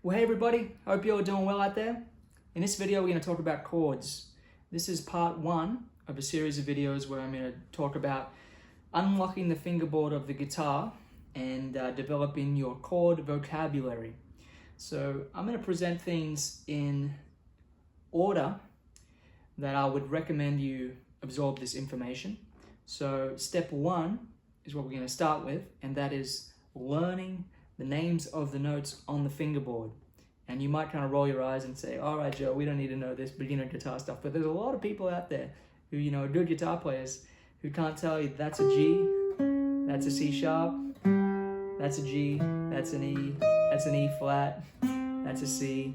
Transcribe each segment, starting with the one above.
Well, hey everybody, hope you're doing well out there. In this video, we're going to talk about chords. This is part one of a series of videos where I'm going to talk about unlocking the fingerboard of the guitar and developing your chord vocabulary. So I'm going to present things in order that I would recommend you absorb this information. So step one is what we're going to start with, and that is learning the names of the notes on the fingerboard. And you might kind of roll your eyes and say, all right, Joe, we don't need to know this beginner guitar stuff. But there's a lot of people out there who, you know, are good guitar players who can't tell you that's a G, that's a C sharp, that's a G, that's an E, that's an E flat, that's a C.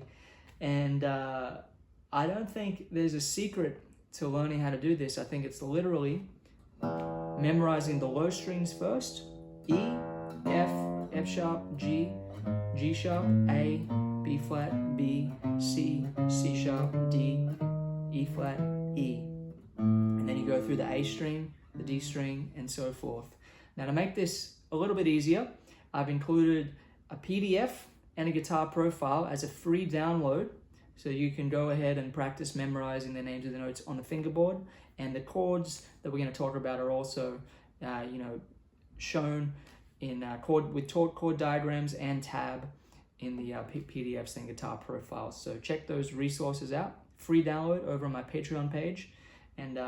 And I don't think there's a secret to learning how to do this. I think it's literally memorizing the low strings first, E, F, F sharp, G, G sharp, A, B flat, B, C, C sharp, D, E flat, E. And then you go through the A string, the D string, and so forth. Now to make this a little bit easier, I've included a PDF and a guitar profile as a free download, so you can go ahead and practice memorizing the names of the notes on the fingerboard. And the chords that we're going to talk about are also, shown in chord diagrams and tab in the PDFs and guitar profiles. So check those resources out. Free download over on my Patreon page. And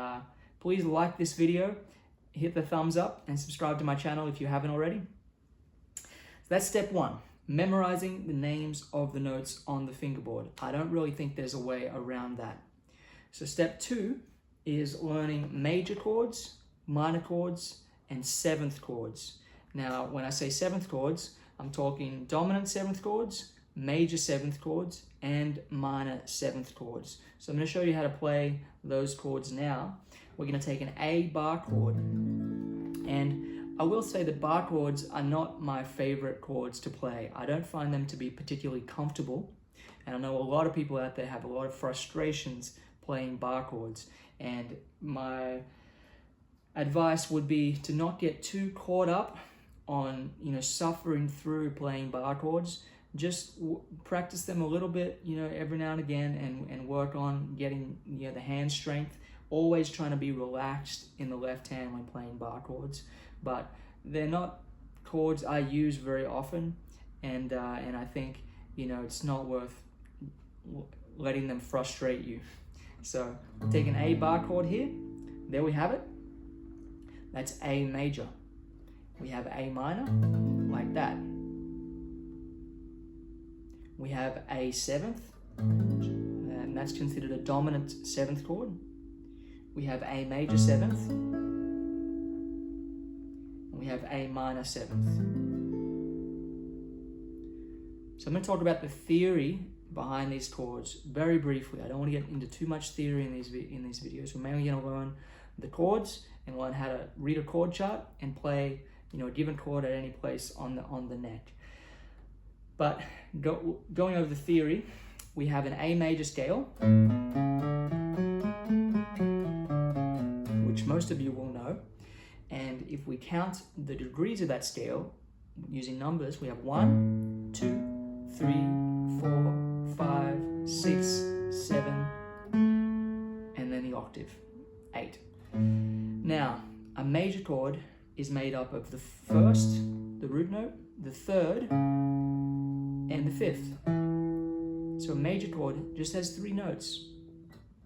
please like this video, hit the thumbs up, and subscribe to my channel if you haven't already. So that's step one, memorizing the names of the notes on the fingerboard. I don't really think there's a way around that. So step two is learning major chords, minor chords, and seventh chords. Now, when I say seventh chords, I'm talking dominant seventh chords, major seventh chords, and minor seventh chords. So I'm going to show you how to play those chords now. We're going to take an A bar chord. And I will say that bar chords are not my favorite chords to play. I don't find them to be particularly comfortable. And I know a lot of people out there have a lot of frustrations playing bar chords. And my advice would be to not get too caught up on suffering through playing bar chords. Just practice them a little bit every now and again, and work on getting the hand strength. Always trying to be relaxed in the left hand when playing bar chords, but they're not chords I use very often, and I think it's not worth letting them frustrate you. So take an A bar chord here. There we have it. That's A major. We have A minor, like that. We have A seventh, and that's considered a dominant seventh chord. We have A major seventh, and we have A minor seventh. So I'm going to talk about the theory behind these chords very briefly. I don't want to get into too much theory in these videos. We're mainly going to learn the chords and learn how to read a chord chart and play a given chord at any place on the neck. But going over the theory, we have an A major scale, which most of you will know. And if we count the degrees of that scale using numbers, we have 1, 2, 3, 4, 5, 6, 7, and then the octave, 8. Now, a major chord is made up of the first, the root note, the third, and the fifth. So a major chord just has 3 notes.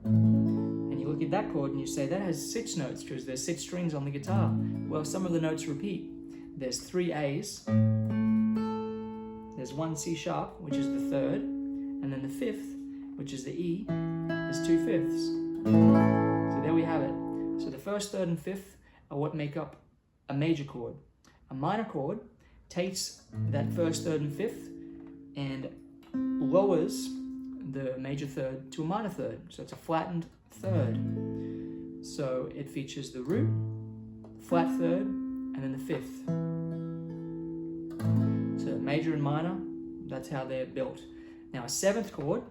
And you look at that chord and you say, that has 6 notes because there's 6 strings on the guitar. Well, some of the notes repeat. There's 3 A's, there's 1 C sharp, which is the third, and then the fifth, which is the E, is 2 fifths. So there we have it. So the first, third, and fifth are what make up a major chord. A minor chord takes that first, third, and fifth and lowers the major third to a minor third. So it's a flattened third. So it features the root, flat third, and then the fifth. So major and minor, that's how they're built. Now a seventh chord,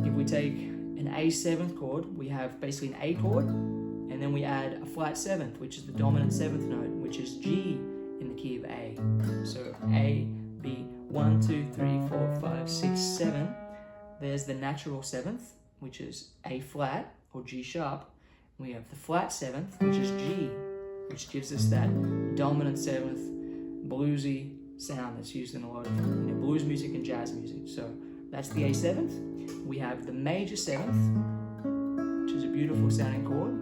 if we take an A seventh chord, we have basically an A chord, and then we add a flat seventh, which is the dominant seventh note, which is G in the key of A. So A, B, 1, 2, 3, 4, 5, 7, there's the natural 7th, which is A flat or G sharp. We have the flat 7th, which is G, which gives us that dominant 7th bluesy sound that's used in a lot of blues music and jazz music. So that's the A7th. We have the major 7th, which is a beautiful sounding chord.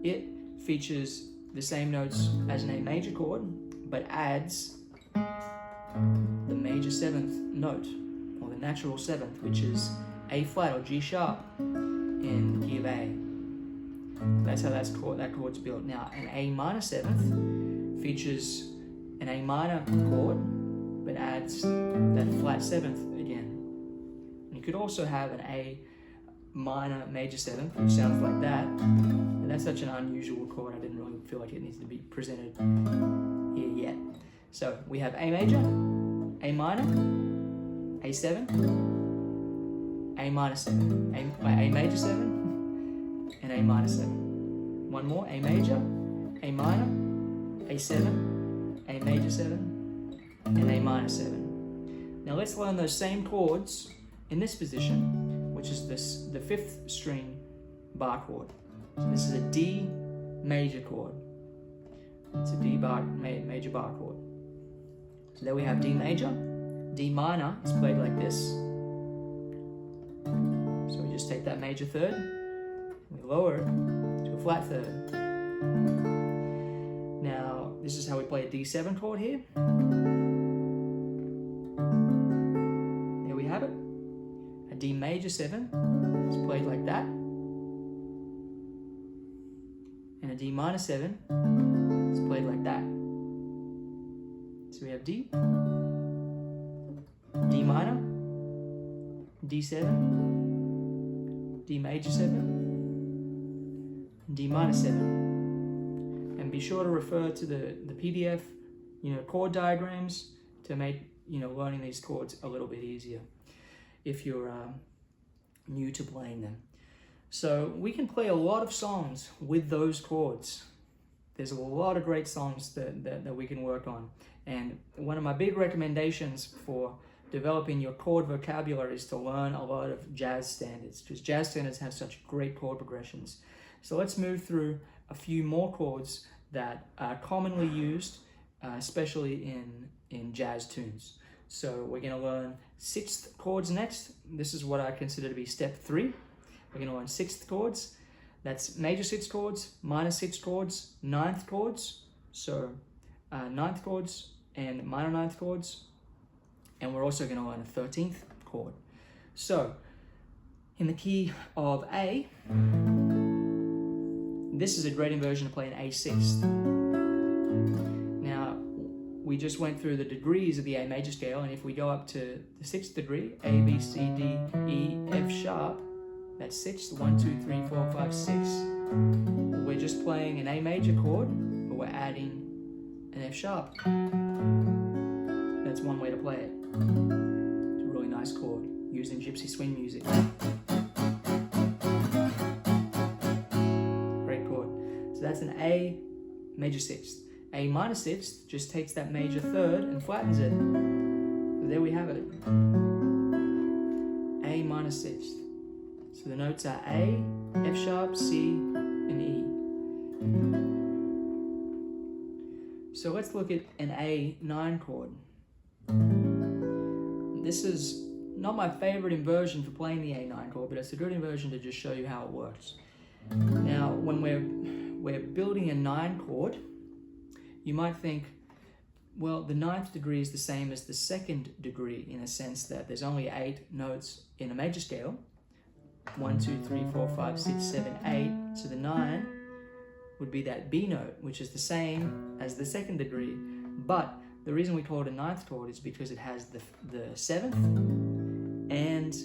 It features the same notes as an A major chord, but adds the major 7th note, or the natural 7th, which is A flat or G sharp in the key of A. That's how that chord's built. Now, an A minor 7th features an A minor chord, but adds that flat 7th again. And you could also have an A minor major 7th, which sounds like that. And that's such an unusual chord, I didn't really feel like it needs to be presented here yet. So we have A major, A minor, A7, A minor 7, A major 7, and A minor 7. One more, A major, A minor, A7, A major 7, and A minor 7. Now let's learn those same chords in this position, which is the 5th string bar chord. So this is a D major chord. It's a D major bar chord. So there we have D major. D minor is played like this. So we just take that major 3rd, we lower it to a flat 3rd. Now this is how we play a D7 chord here. There we have it. A D major 7 is played like that. And a D minor 7 is played like that. So we have D, D minor, D7, D major 7, D minor 7. And be sure to refer to the PDF, chord diagrams to make, learning these chords a little bit easier if you're new to playing them. So we can play a lot of songs with those chords. There's a lot of great songs that we can work on. And one of my big recommendations for developing your chord vocabulary is to learn a lot of jazz standards, because jazz standards have such great chord progressions. So let's move through a few more chords that are commonly used, especially in jazz tunes. So we're going to learn 6th chords next. This is what I consider to be step 3. We're going to learn 6th chords. That's major 6 chords, minor 6 chords, 9th chords. So 9th chords and minor 9th chords. And we're also going to learn a 13th chord. So in the key of A, this is a great inversion to play an A6th. Now, we just went through the degrees of the A major scale, and if we go up to the 6th degree, A, B, C, D, E, F sharp, that's 6, 1, 2, 3, 4, 5, 6. We're just playing an A major chord, but we're adding an F sharp. That's one way to play it. It's a really nice chord, used in gypsy swing music. Great chord. So that's an A major 6th. A minor 6th just takes that major 3rd and flattens it. So there we have it. A minor 6th. So the notes are A, F sharp, C, and E. So let's look at an A9 chord. This is not my favorite inversion for playing the A9 chord, but it's a good inversion to just show you how it works. Now, when we're building a 9 chord, you might think, well, the 9th degree is the same as the 2nd degree in a sense that there's only 8 notes in a major scale. 1, 2, 3, 4, 5, 6, 7, 8. So the 9 would be that B note, which is the same as the 2nd degree. But the reason we call it a 9th chord is because it has the 7th and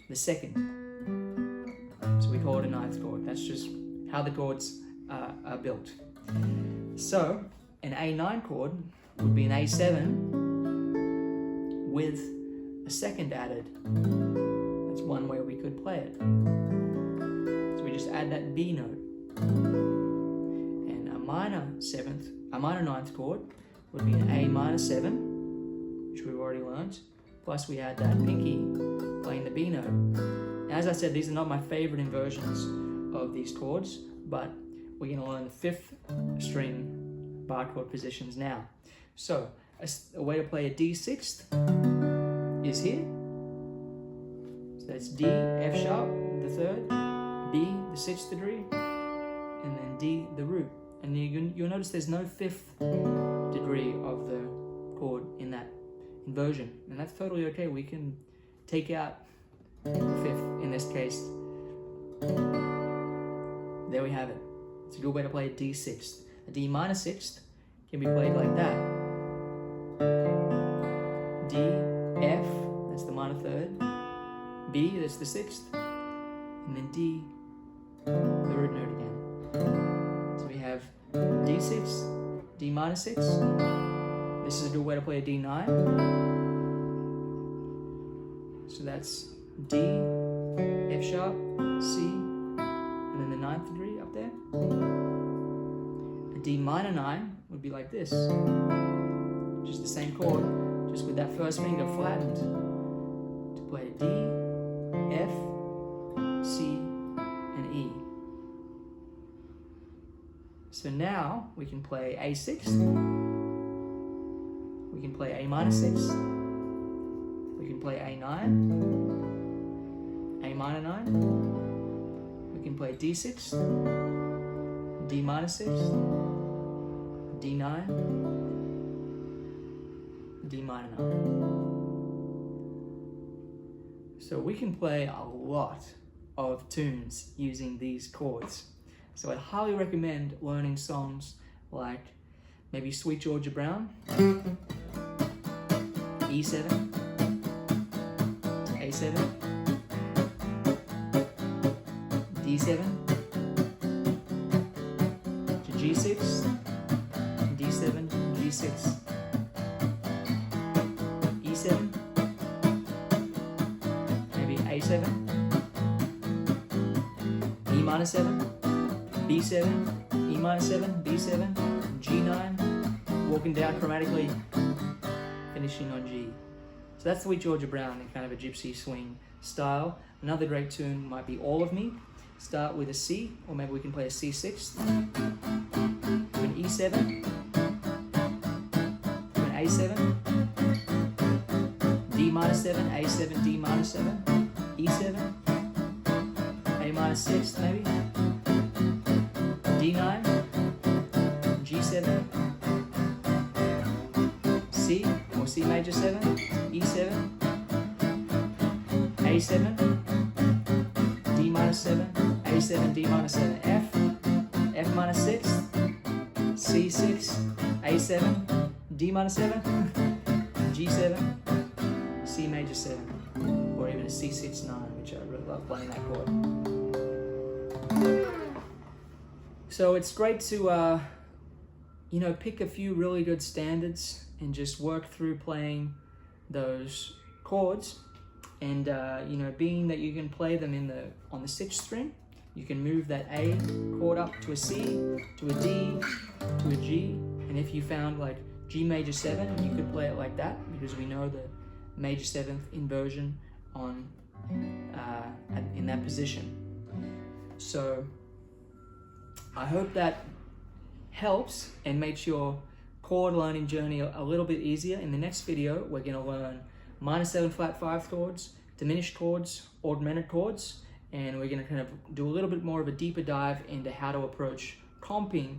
the 2nd. So we call it a 9th chord. That's just how the chords are built. So an A9 chord would be an A7 with a 2nd added. That's one way we could play it. So we just add that B note. And a minor 9th chord would be an A minor 7, which we've already learned. Plus we add that pinky playing the B note. As I said, these are not my favorite inversions of these chords, but we're going to learn the 5th string bar chord positions now. So a way to play a D6th is here. So that's D, F sharp, the 3rd, B, the 6th degree, and then D, the root. And you'll notice there's no 5th degree of the chord in that inversion, and that's totally okay. We can take out 5th in this case. There we have it. It's a good way to play a D6th. A D minor 6th can be played like that. D, F, that's the minor 3rd. B, that's the 6th. And then D, the root note again. So we have D6, D minor 6. This is a good way to play a D9. So that's D, F sharp, C, and then the 9th degree up there. A D minor 9 would be like this. Just the same chord, just with that first finger flattened. To play a D, F, C, and E. So now we can play A6. We can play A minor 6. We can play A9. A minor 9. We can play D6. D minor 6. D9. D minor 9. So we can play a lot of tunes using these chords. So I highly recommend learning songs like maybe Sweet Georgia Brown, E7, A7, D7, to G6, D7, G6, E7, maybe A7, E minor 7, B7, E minor 7, B7, G9, walking down chromatically, finishing on G. So that's Sweet Georgia Brown in kind of a gypsy swing style. Another great tune might be All of Me. Start with a C, or maybe we can play a C6, to an E7, to an A7, D minor 7, A7, D minor 7, E7, A minor 6 maybe, D9, G7, C, or C major 7, E7, A7, D minor 7, A7, D minor 7, F, F minor 6, C6, A7, D minor 7, G7, C major 7, or even a C6 9, which I really love playing that chord. So it's great to pick a few really good standards and just work through playing those chords. And being that you can play them on the 6th string, you can move that A chord up to a C, to a D, to a G. And if you found like G major 7, you could play it like that, because we know the major 7th inversion on in that position. So I hope that helps and makes your chord learning journey a little bit easier. In the next video, we're going to learn minor 7 flat 5 chords, diminished chords, augmented chords, and we're going to kind of do a little bit more of a deeper dive into how to approach comping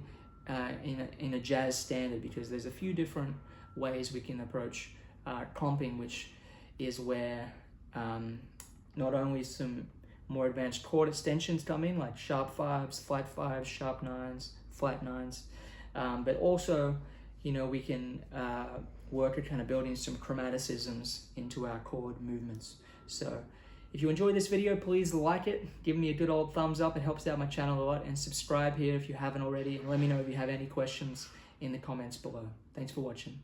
in a jazz standard, because there's a few different ways we can approach comping, which is where not only some more advanced chord extensions come in, like sharp 5s, flat 5s, sharp 9s, flat 9s, but also we can work at kind of building some chromaticisms into our chord movements. So if you enjoyed this video, please like it, give me a good old thumbs up, it helps out my channel a lot, and subscribe here if you haven't already, and let me know if you have any questions in the comments below. Thanks for watching.